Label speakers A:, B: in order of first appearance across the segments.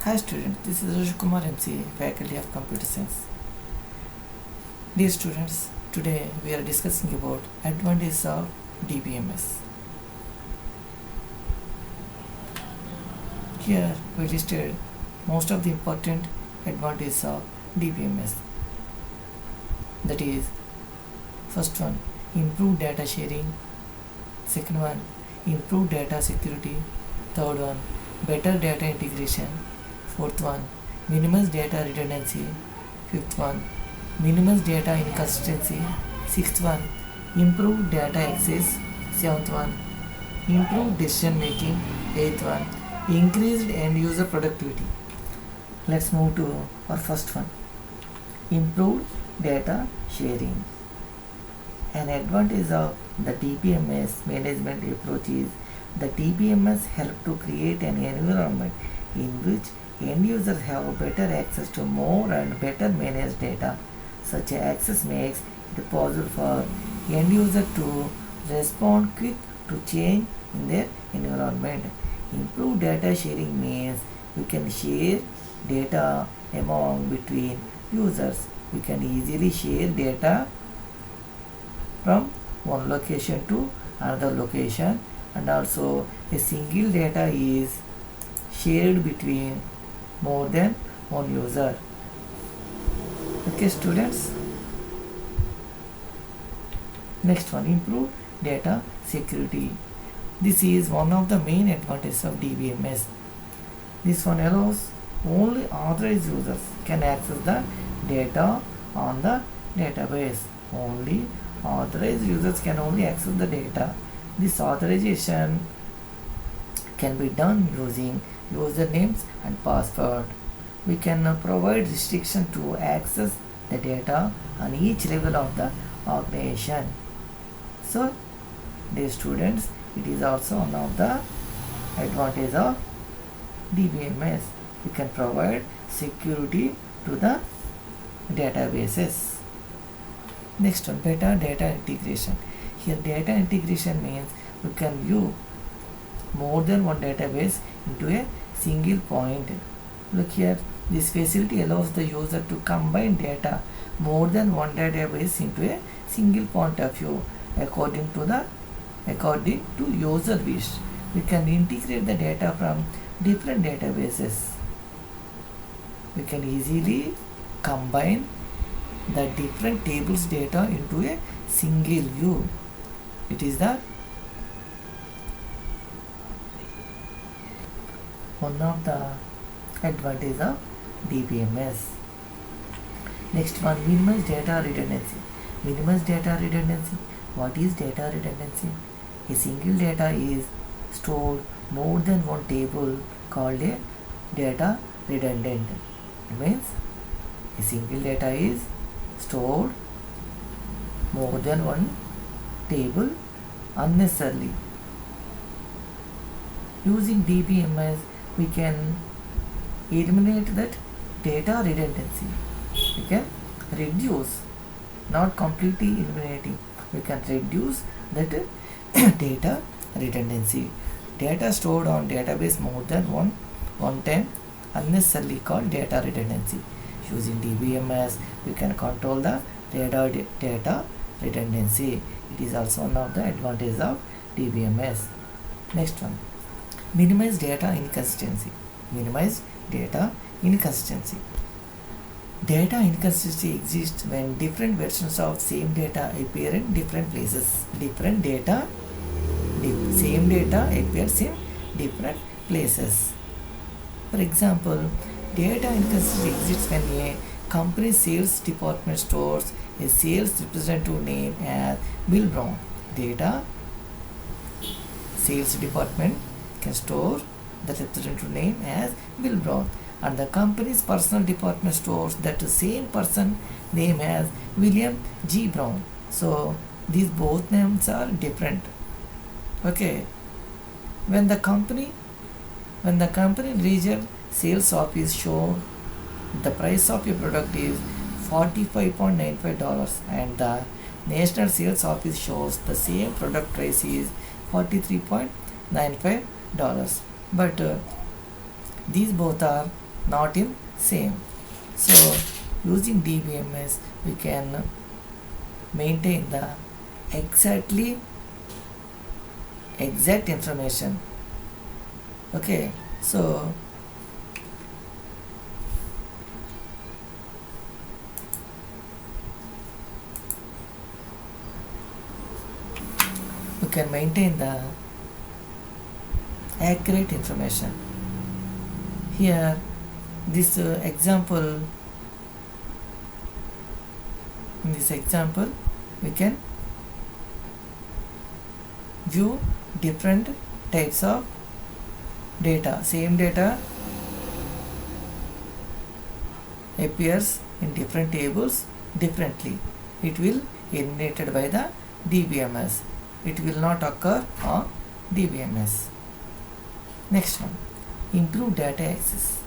A: Hi students, this is Raj Kumar MC, Faculty of Computer Science. Dear students, today we are discussing about advantages of DBMS. Here we listed most of the important advantages of DBMS. That is, first one, improved data sharing. Second one, improved data security. Third one, better data integration. Fourth one, minimize data redundancy. Fifth one, minimize data inconsistency. Sixth one, improve data access. Seventh one, improve decision making. Eighth one, increased end user productivity. Let's move to our first one, improved data sharing. An advantage of the DBMS management approach is the DBMS help to create an environment in which end users have better access to more and better managed data. Such access makes it possible for end user to respond quick to change in their environment. Improved data sharing means we can share data among between users. We can easily share data from one location to another location, and also a single data is shared between more than one user. Okay students, next one, improved data security. This is one of the main advantages of DBMS. This one allows only authorized users can access the data on the database. Only authorized users can only access the data. This authorization can be done using usernames and password. We can provide restriction to access the data on each level of the organization. So, dear students, it is also one of the advantages of DBMS. We can provide security to the databases. Next one, better data integration. Here data integration means we can view more than one database into a single point. Look here, this facility allows the user to combine data more than one database into a single point of view according to user wish. We can integrate the data from different databases. We can easily combine the different tables data into a single view. It is the one of the advantages of DBMS. Next one, minimize data redundancy. Minimize data redundancy. What is data redundancy? A single data is stored more than one table called a data redundant. It means a single data is stored more than one table unnecessarily. Using DBMS, we can eliminate that data redundancy. We can reduce, not completely eliminating, we can reduce that data redundancy. Data stored on database more than one time unnecessarily called data redundancy. Using DBMS, we can control the data redundancy. It is also one of the advantages of DBMS. Next one, minimize data inconsistency. Minimize data inconsistency. Data inconsistency exists when different versions of same data appear in different places. Same data appears in different places. For example, data inconsistency exists when a company's sales department stores a sales representative name as Bill Brown. Sales department can store the representative name as Bill Brown, and the company's personal department stores that same person name as William G. Brown. So these both names are different. Okay. When the company region sales office show the price of a product is $45.95 and the national sales office shows the same product price is $43.95, but these both are not in same. So using DBMS we can maintain the exact information. Okay, so we can maintain the accurate information. Here this example, in this example we can view different types of data. Same data appears in different tables differently. It will eliminated by the DBMS. It will not occur on DBMS. Next one, improve data access.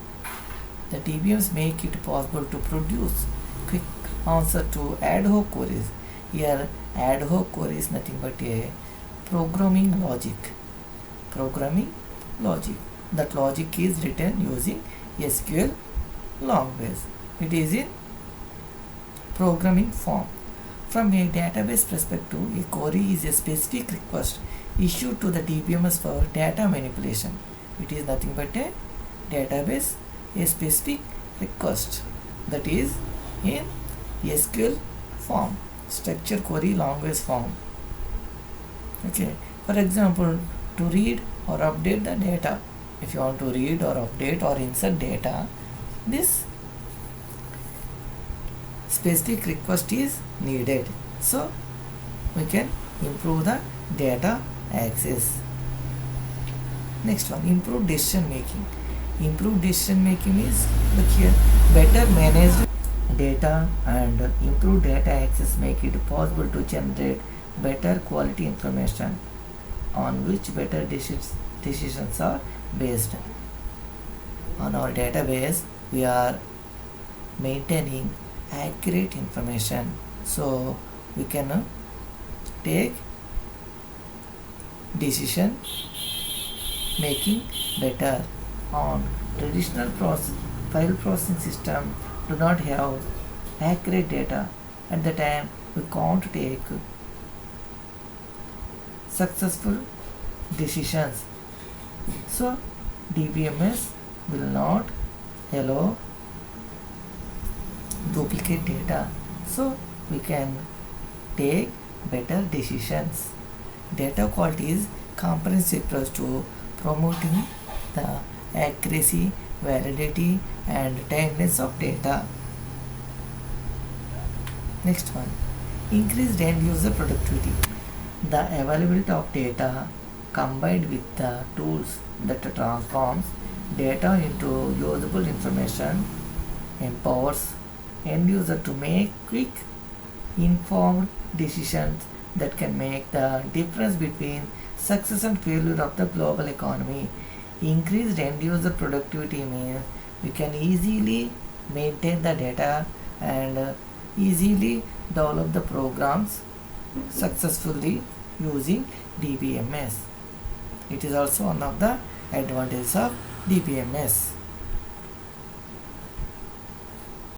A: The DBMS make it possible to produce quick answer to ad hoc queries. Here ad hoc query is nothing but a programming logic. That logic is written using SQL language. It is in programming form. From a database perspective, a query is a specific request issued to the DBMS for data manipulation. It is nothing but a database, a specific request that is in SQL form, structure query language form. Okay, for example, to read or update the data, if you want to read or update or insert data, this specific request is needed. So we can improve the data access. Next one, improve decision making. Improve decision making is, look here, better managed data and improve data access make it possible to generate better quality information on which better decisions are based. On our database we are maintaining accurate information, so we can take decision making better. On traditional file processing system do not have accurate data. At the time we can't take successful decisions. So DBMS will not allow duplicate data, so we can take better decisions. Data quality is comprehensive approach to promoting the accuracy, validity and timeliness of data. Next one, increased end user productivity. The availability of data combined with the tools that transforms data into usable information empowers end user to make quick, informed decisions that can make the difference between success and failure of the global economy. Increased end user productivity means we can easily maintain the data and easily develop the programs successfully using DBMS. It is also one of the advantages of DBMS.